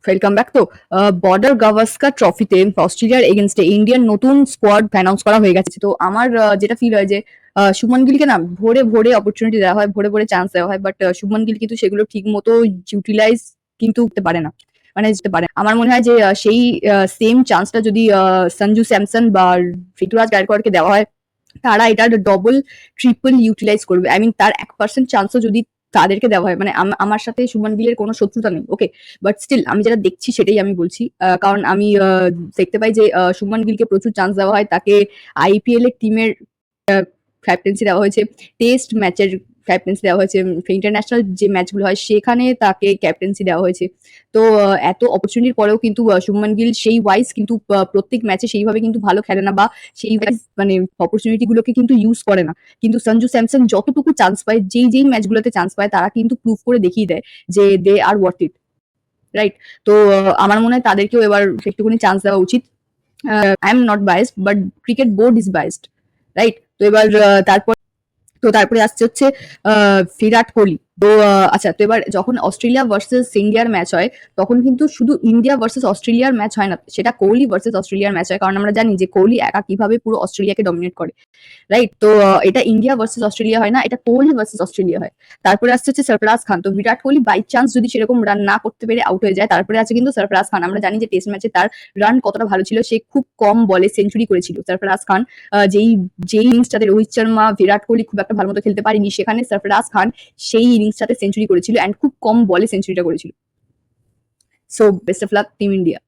Welcome back. তো border Gavaskar ট্রফিতে অস্ট্রেলিয়ার এগেনস্টে ইন্ডিয়ান নতুন স্কোয়াড অ্যানাউন্স করা হয়ে গেছে। তো আমার যেটা ফিল হয় যে শুভমান গিলকে না ভোরে ভোরে অপরচুনিটি দেওয়া হয়, ভোরে ভোরে চান্স দেওয়া হয়, বাট শুভমান গিল কিন্তু সেগুলো ঠিক মতো ইউটিলাইজ কিন্তু করতে পারে না। মানে যেতে পারে আমার মনে হয় যে সেই সেম চান্সটা যদি সঞ্জু স্যামসন বা ঋতুরাজ গায়কোয়াড়কে দেওয়া হয়, তারা এটার ডবল ট্রিপল ইউটিলাইজ করবে। আই মিন তার 1% চান্সও যদি তাদেরকে দেওয়া হয়, মানে আমার সাথে শুভমান গিলের কোনো শত্রুতা নেই, ওকে, বাট স্টিল আমি যেটা দেখছি সেটাই আমি বলছি। কারণ আমি দেখতে পাই যে শুভমান গিলকে প্রচুর চান্স দেওয়া হয়, তাকে আইপিএল এর টিমের ক্যাপ্টেন্সি দেওয়া হয়েছে, টেস্ট ম্যাচের ক্যাপ্টেন্সি দেওয়া হয়েছে, ইন্টারন্যাশনাল যে ম্যাচগুলো হয় সেখানে তাকে ক্যাপ্টেন্সি দেওয়া হয়েছে। তো এত অপরচুনিটির পরেও কিন্তু শুভমান গিল সেই ওয়াইজ কিন্তু প্রত্যেক ম্যাচে সেইভাবে কিন্তু ভালো খেলে না, বা সেই ওয়াইজ মানে অপরচুনিটি গুলোকে কিন্তু ইউজ করে না। কিন্তু সঞ্জু স্যামসন যতটুকু চান্স পায়, যেই যেই ম্যাচগুলোতে চান্স পায়, তারা কিন্তু প্রুভ করে দেখিয়ে দেয় যে দে আর ওয়ার্থ ইট, রাইট? তো আমার মনে হয় তাদেরকেও এবার একটুখানি চান্স দেওয়া উচিত। I am not biased, but cricket board is biased, right? তো এবার তারপরে আসছে হচ্ছে বিরাট কোহলি। তো আচ্ছা, তো এবার যখন অস্ট্রেলিয়া ভার্সেস ইন্ডিয়ার ম্যাচ হয়, তখন কিন্তু শুধু ইন্ডিয়া ভার্সেস অস্ট্রেলিয়ার ম্যাচ হয় না, সেটা কোহলি ভার্সেস অস্ট্রেলিয়ার ম্যাচ হয়। কারণ আমরা জানি যে কোহলি একা কিভাবে পুরো অস্ট্রেলিয়াকে ডমিনেট করে, রাইট? তো এটা ইন্ডিয়া ভার্সেস অস্ট্রেলিয়া হয় না, এটা কোহলি ভার্সেস অস্ট্রেলিয়া হয়। তারপরে আসছে হচ্ছে সরফরাজ খান। তো বিরাট কোহলি বাই চান্স যদি সেরকম রান না করতে পেরে আউট হয়ে যায়, তারপরে আছে কিন্তু সরফরাজ খান। আমরা জানি যে টেস্ট ম্যাচে তার রান কতটা ভালো ছিল, সে খুব কম বলে সেঞ্চুরি করেছিল সরফরাজ খান। যেই যেই ইনিংসটাতে রোহিত শর্মা, বিরাট কোহলি খুব একটা ভালো মতো খেলতে পারেনি, সেখানে সরফরাজ খান সেই ইনিংসটাতে সেঞ্চুরি করেছিল, অ্যান্ড খুব কম বলে সেঞ্চুরিটা করেছিল। So best of luck team India.